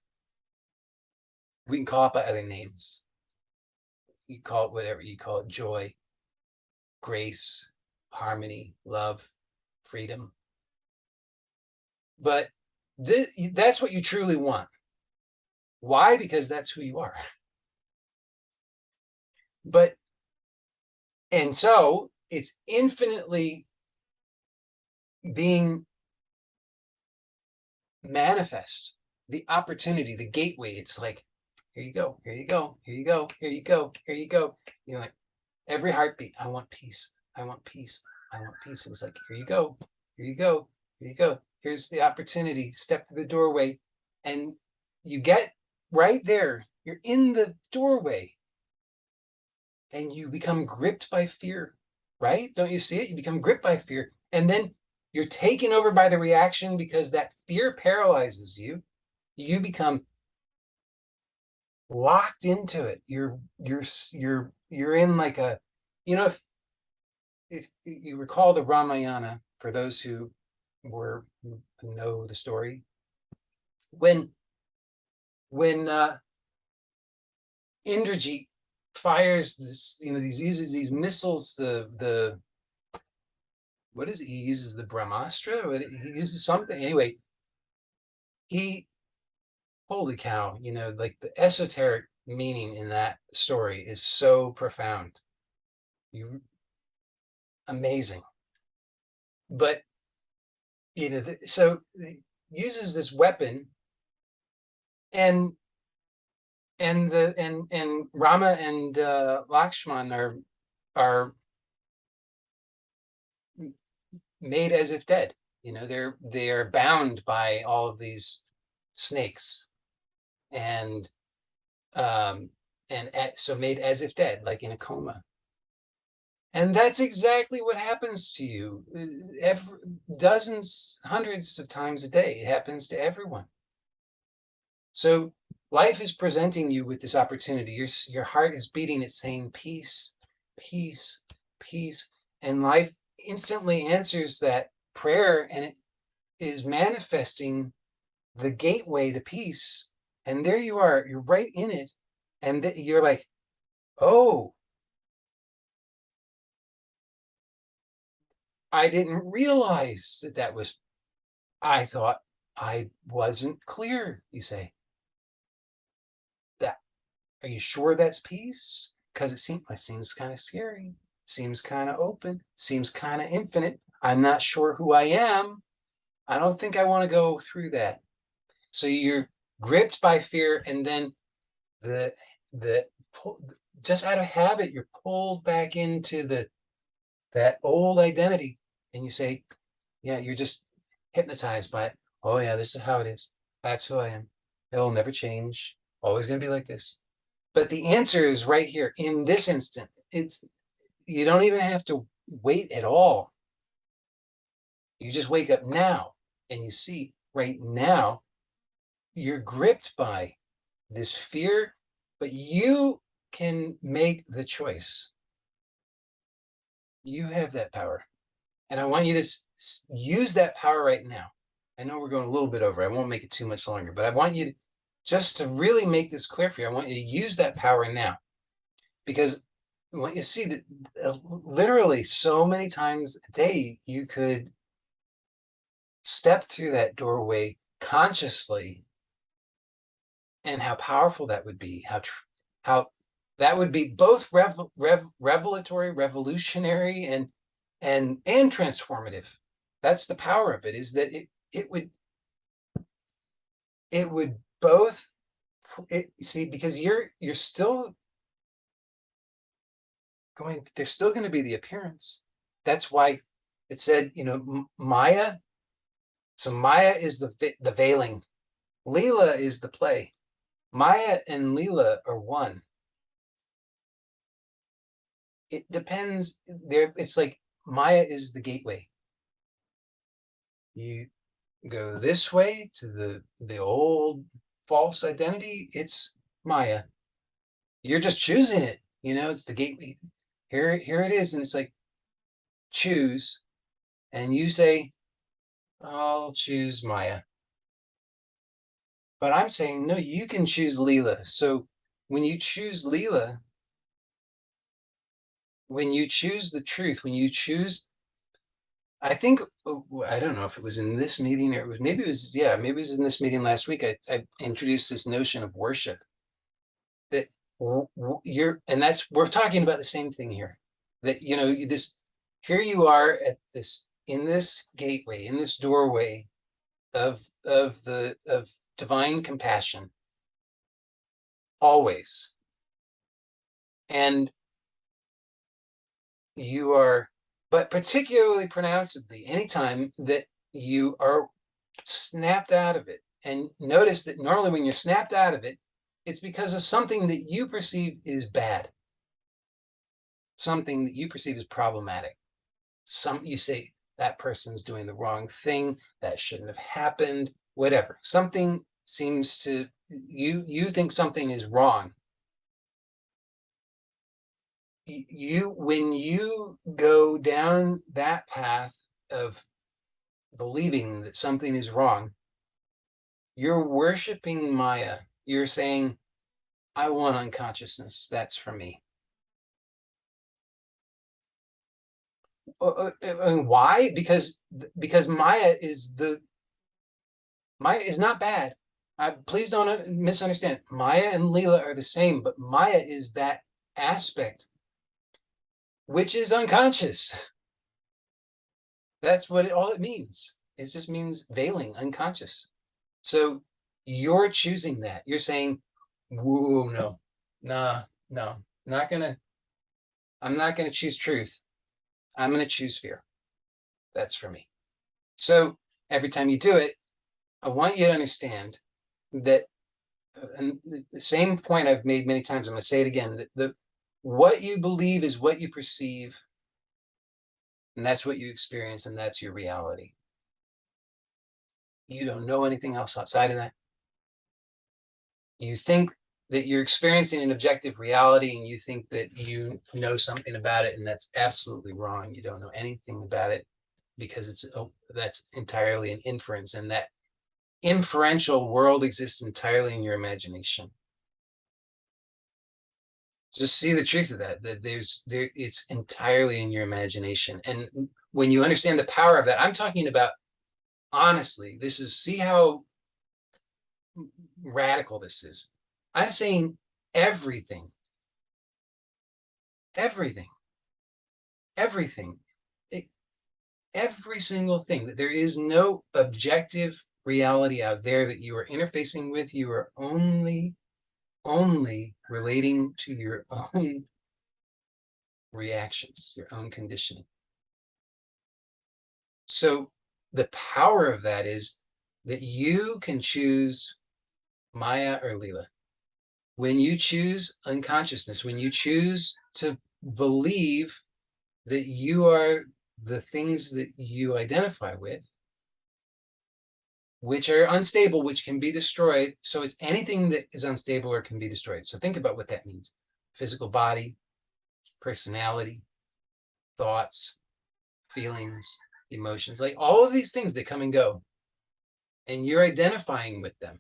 We can call it by other names. You call it whatever. You call it joy, grace, harmony, love, freedom. But that's what you truly want. Why? Because that's who you are. And so it's infinitely being manifest, the opportunity, the gateway. It's like, here you go, here you go, here you go, here you go, here you go. Like every heartbeat, I want peace, I want peace, I want peace. And it's like, here you go, here you go, here you go. Here's the opportunity, step through the doorway. And you get right there, you're in the doorway and you become gripped by fear, right? Don't you see it? You become gripped by fear. And then you're taken over by the reaction because that fear paralyzes you. You become locked into it. You're in like a, if you recall the Ramayana, for those who know the story. When Indrajit fires this, these uses these missiles, the what is it? He uses the Brahmastra. He uses something anyway. He, holy cow! Like the esoteric meaning in that story is so profound. You amazing, but so he uses this weapon, and Rama and Lakshman are made as if dead. They're bound by all of these snakes, and so made as if dead, like in a coma. And that's exactly what happens to you dozens, hundreds of times a day. It happens to everyone. So life is presenting you with this opportunity. Your heart is beating, it's saying peace, peace, peace. And life instantly answers that prayer, and it is manifesting the gateway to peace. And there you are, you're right in it. And you're like, oh, I didn't realize I thought I wasn't clear, you say. Are you sure that's peace? Because it seems kind of scary, seems kind of open, seems kind of infinite. I'm not sure who I am. I don't think I want to go through that. So you're gripped by fear, and then the the just out of habit, you're pulled back into that old identity, and you say, yeah, you're just hypnotized by it. Oh yeah, this is how it is. That's who I am. It'll never change. Always going to be like this. But the answer is right here in this instant. You don't even have to wait at all. You just wake up now, and you see right now you're gripped by this fear, but you can make the choice. You have that power. And I want you to use that power right now. I know we're going a little bit over. I won't make it too much longer, but I want you just to really make this clear for you. I want you to use that power now, because when you see that literally so many times a day, you could step through that doorway consciously, and how powerful that would be, how that would be both revelatory, revolutionary, and transformative. That's the power of it, is that it would both see, because you're still there's still going to be the appearance. That's why it said, Maya. So Maya is the veiling. Leela is the play. Maya and Leela are one. It depends. It's like Maya is the gateway. You go this way to the old false identity. It's Maya. You're just choosing it. It's the gateway. Here it is, and it's like, choose, and you say, I'll choose Maya. But I'm saying, no, you can choose Leela. So when you choose Leela, when you choose the truth, when you choose, I think, I don't know if it was in this meeting, or maybe it was in this meeting last week. I introduced this notion of worship, that we're talking about the same thing here. That, here you are in this gateway, in this doorway of divine compassion, always. And you are, but particularly pronouncedly, anytime that you are snapped out of it. And notice that normally when you're snapped out of it, it's because of something that you perceive is bad, something that you perceive as problematic. You say that person's doing the wrong thing, that shouldn't have happened, whatever. Something seems to, you think something is wrong. When you go down that path of believing that something is wrong, you're worshiping Maya. You're saying, I want unconsciousness. That's for me. And why? Because Maya is not bad. Please don't misunderstand. Maya and Leela are the same, but Maya is that aspect which is unconscious. That's what all it means. It just means veiling, unconscious. So you're choosing that. You're saying, whoa, no, nah, no, not gonna, I'm not gonna choose truth. I'm gonna choose fear. That's for me. So every time you do it, I want you to understand that, and the same point I've made many times, I'm gonna say it again, that what you believe is what you perceive, and that's what you experience, and that's your reality. You don't know anything else outside of that. You think that you're experiencing an objective reality, and you think that you know something about it, and that's absolutely wrong. You don't know anything about it, because that's entirely an inference, and that inferential world exists entirely in your imagination. Just see the truth of that, it's entirely in your imagination. And when you understand the power of that, I'm talking about, honestly, see how radical this is. I'm saying everything, everything, everything, every single thing, that there is no objective reality out there that you are interfacing with. You are only relating to your own reactions, your own conditioning. So the power of that is that you can choose Maya or Leela. When you choose unconsciousness, when you choose to believe that you are the things that you identify with, which are unstable, which can be destroyed. So it's anything that is unstable or can be destroyed. So think about what that means. Physical body, personality, thoughts, feelings, emotions, like all of these things that come and go, and you're identifying with them.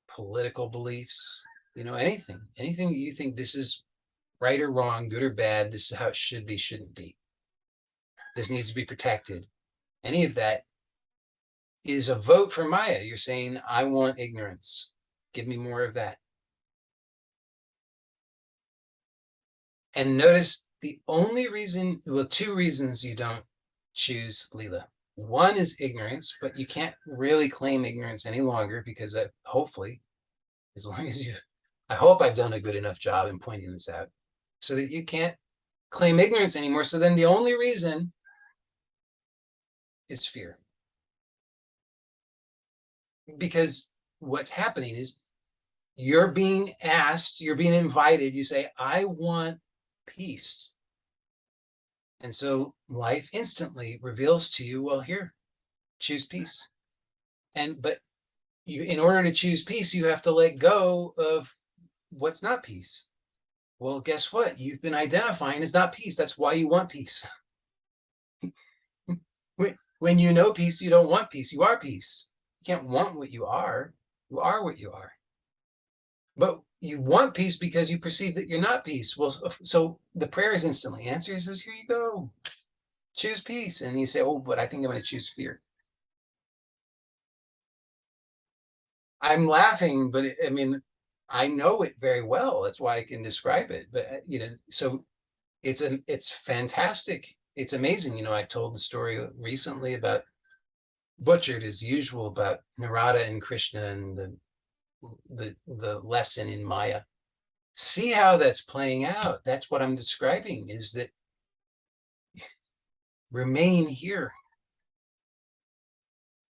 Political beliefs, anything that you think this is right or wrong, good or bad, this is how it should be, shouldn't be, this needs to be protected. Any of that is a vote for Maya. You're saying, I want ignorance. Give me more of that. And notice the only reason, well, two reasons you don't choose Leela. One is ignorance, but you can't really claim ignorance any longer, because hopefully, as long as I hope I've done a good enough job in pointing this out, so that you can't claim ignorance anymore. So then the only reason is fear. Because what's happening is you're being asked, you're being invited, you say, I want peace. And so life instantly reveals to you, well, here, choose peace. But in order to choose peace, you have to let go of what's not peace. Well, guess what? You've been identifying as not peace. That's why you want peace. When you know peace, you don't want peace. You are peace. You can't want what you are. You are what you are. But you want peace because you perceive that you're not peace. Well, so the prayer is instantly answered. It says, here you go. Choose peace. And you say, oh, but I think I'm going to choose fear. I'm laughing, but I know it very well. That's why I can describe it. But, so it's fantastic. It's amazing. I told the story recently about, butchered as usual, about Narada and Krishna and the lesson in Maya. See how that's playing out. That's what I'm describing, is that remain here.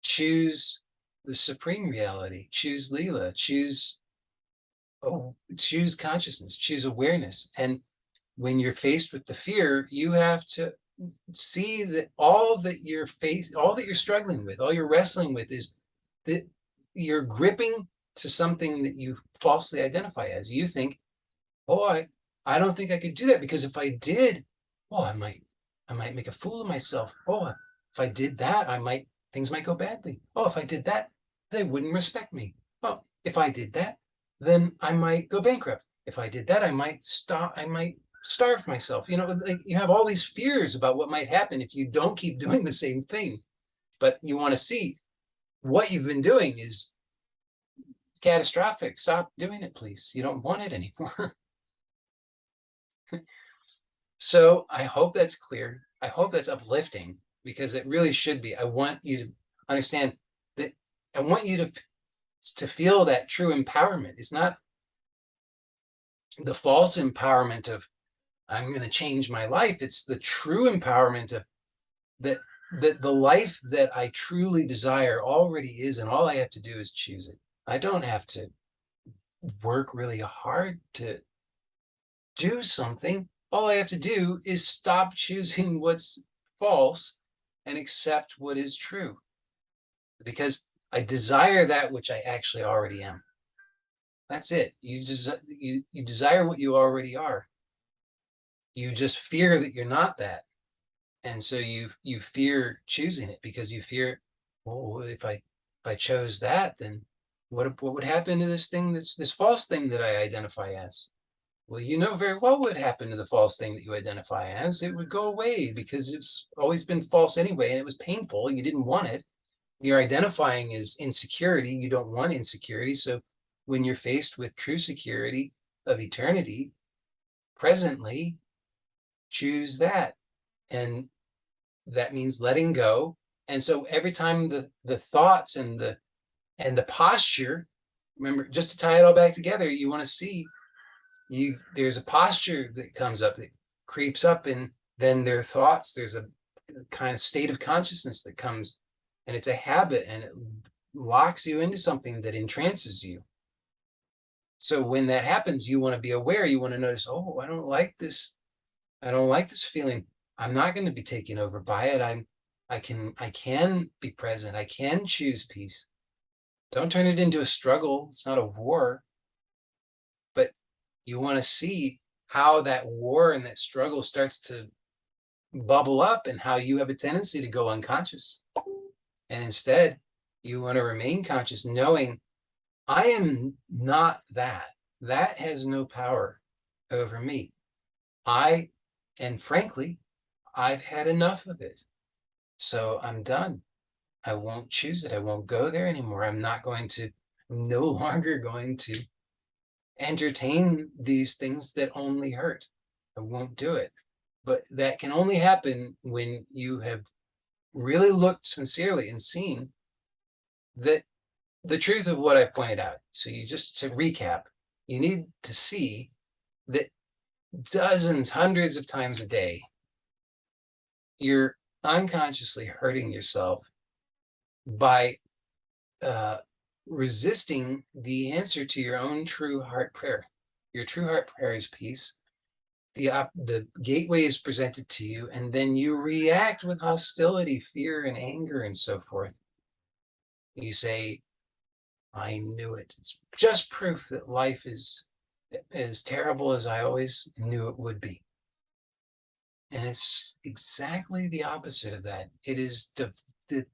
Choose the supreme reality. Choose Leela. Choose consciousness. Choose awareness. And when you're faced with the fear, you have to see that all that you're struggling with, all you're wrestling with, is that you're gripping to something that you falsely identify as. You think, oh, I don't think I could do that, because if I did, oh, I might I might make a fool of myself. Oh, if I did that, things might go badly. Oh, if I did that, they wouldn't respect me. Well, if I did that, then I might go bankrupt. If I did that, I might starve myself. Like, you have all these fears about what might happen if you don't keep doing the same thing. But you want to see what you've been doing is catastrophic. Stop doing it, please. You don't want it anymore. So I hope that's clear. I hope that's uplifting, because it really should be. I want you to understand that. I want you to feel that true empowerment. It's not the false empowerment of I'm going to change my life. It's the true empowerment of that the life that I truly desire already is, and all I have to do is choose it. I don't have to work really hard to do something. All I have to do is stop choosing what's false and accept what is true, because I desire that which I actually already am. That's it. You desire what you already are. You just fear that you're not that, and so you fear choosing it, because you fear, oh, if I chose that, then what would happen to this false thing that I identify as? Well, you know very well what happened to the false thing that you identify as. It would go away, because it's always been false anyway, and it was painful. You didn't want it. You're identifying as insecurity. You don't want insecurity. So when you're faced with true security of eternity, presently, choose that. And that means letting go. And so every time the thoughts and the posture, remember, just to tie it all back together, you want to see there's a posture that comes up, that creeps up, and then there are thoughts. There's a kind of state of consciousness that comes, and it's a habit, and it locks you into something that entrances you. So when that happens, you want to be aware. You want to notice, oh, I don't like this. I don't like this feeling. I'm not going to be taken over by it. I can be present. I can choose peace. Don't turn it into a struggle. It's not a war. But you want to see how that war and that struggle starts to bubble up, and how you have a tendency to go unconscious. And instead, you want to remain conscious, knowing I am not that. That has no power over me. And frankly, I've had enough of it. So I'm done. I won't choose it. I won't go there anymore. I'm no longer going to entertain these things that only hurt. I won't do it. But that can only happen when you have really looked sincerely and seen that the truth of what I pointed out. So to recap, you need to see that dozens, hundreds of times a day, you're unconsciously hurting yourself by resisting the answer to your own true heart prayer. Your true heart prayer is peace. The gateway is presented to you, and then you react with hostility, fear, and anger, and so forth. You say, I knew it. It's just proof that life is as terrible as I always knew it would be. And it's exactly the opposite of that. It is it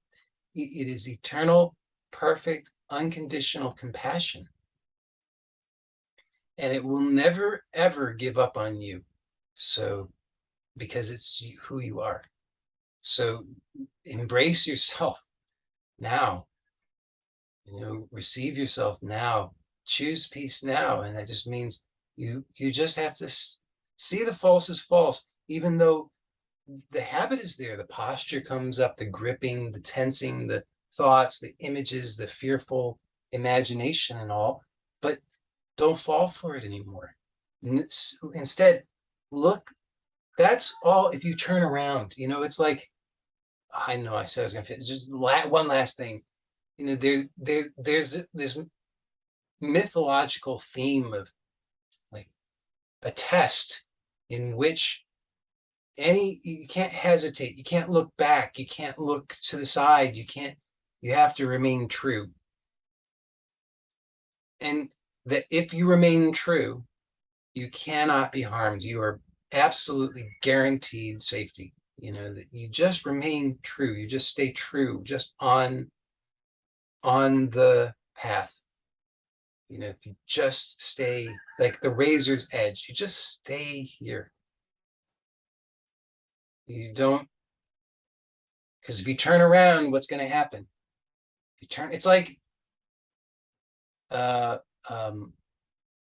is eternal, perfect, unconditional compassion. And it will never, ever give up on you. So, because it's who you are. So embrace yourself now. Receive yourself now. Choose peace now. And that just means you just have to see the false as false, even though the habit is there. The posture comes up, the gripping, the tensing, the thoughts, the images, the fearful imagination, and all. But don't fall for it anymore. Instead, look, that's all. If you turn around, it's like, I know I said I was going to fit. Just one last thing. There's this mythological theme of like a test in which you can't hesitate, you can't look back, you can't look to the side, you have to remain true. And that if you remain true, you cannot be harmed. You are absolutely guaranteed safety. that you just remain true, you just stay true, just on the path. If you just stay like the razor's edge, you just stay here. You don't, because if you turn around, what's going to happen? It's like uh um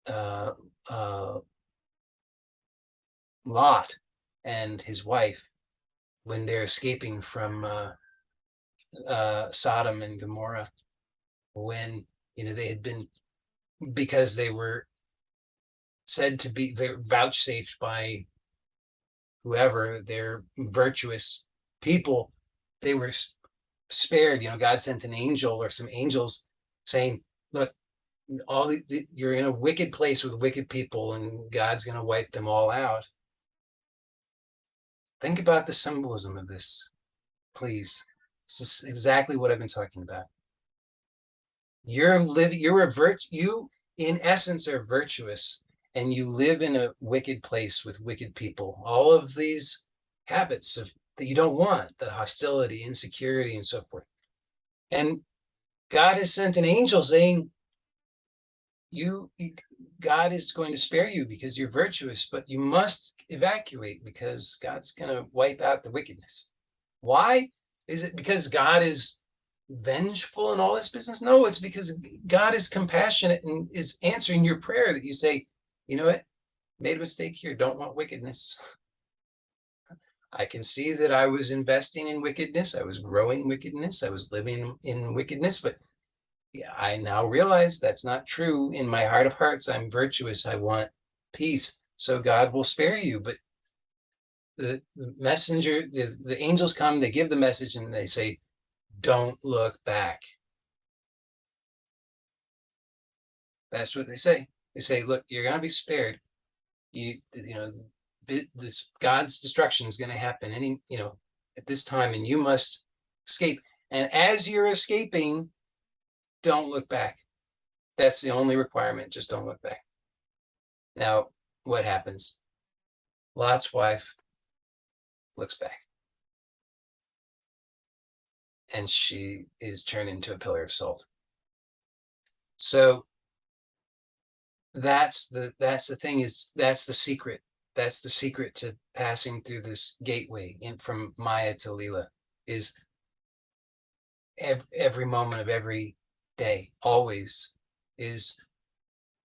uh uh Lot and his wife when they're escaping from Sodom and Gomorrah, when they had been, because they were said to be vouchsafed by whoever, they're virtuous people, they were spared. God sent an angel or some angels saying, look, you're in a wicked place with wicked people and God's going to wipe them all out. Think about the symbolism of this, please. This is exactly what I've been talking about. You in essence are virtuous, and you live in a wicked place with wicked people. All of these habits that you don't want, the hostility, insecurity, and so forth. And God has sent an angel saying, God is going to spare you because you're virtuous, but you must evacuate because God's going to wipe out the wickedness. Why? Is it because God is vengeful and all this business? No, it's because God is compassionate and is answering your prayer, that you say, you know what, made a mistake here, don't want wickedness. I can see that I was investing in wickedness, I was growing wickedness, I was living in wickedness, but yeah, I now realize that's not true. In my heart of hearts, I'm virtuous, I want peace, so God will spare you. But the messenger, the angels come, they give the message, and they say, don't look back. That's what they say. They say, look, you're going to be spared. This God's destruction is going to happen at this time, and you must escape. And as you're escaping, don't look back. That's the only requirement. Just don't look back. Now, what happens? Lot's wife looks back, and she is turned into a pillar of salt. So that's the thing, is that's the secret. That's the secret to passing through this gateway from Maya to Leela, is every moment of every day, always, is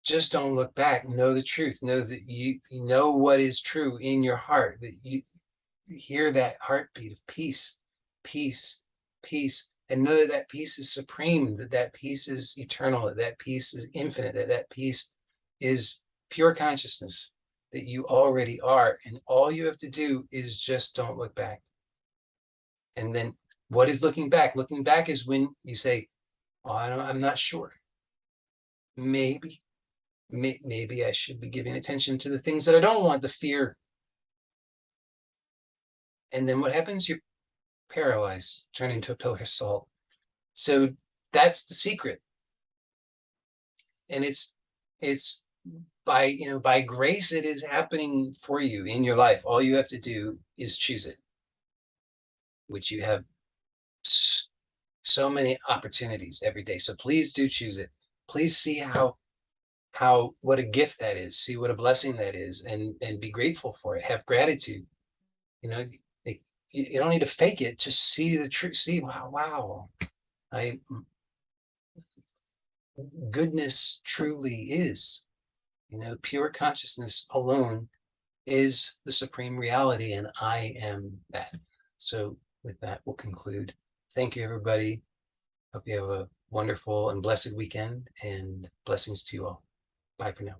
just don't look back. Know the truth. Know that you know what is true in your heart, that you hear that heartbeat of peace, peace, peace, and know that that peace is supreme, that that peace is eternal, that that peace is infinite, that that peace is pure consciousnness, that you already are. And all you have to do is just don't look back. And then what is looking back? Looking back is when you say, oh, I'm not sure. Maybe I should be giving attention to the things that I don't want, the fear. And then what happens? You're paralyzed, turn into a pillar of salt. So that's the secret. And it's by grace, it is happening for you in your life. All you have to do is choose it, which you have so many opportunities every day. So please do choose it. Please see what a gift that is. See what a blessing that is, and be grateful for it. Have gratitude. You don't need to fake it. Just see the truth. See, wow, goodness truly is. Pure consciousness alone is the supreme reality, and I am that. So with that, we'll conclude. Thank you, everybody. Hope you have a wonderful and blessed weekend, and blessings to you all. Bye for now.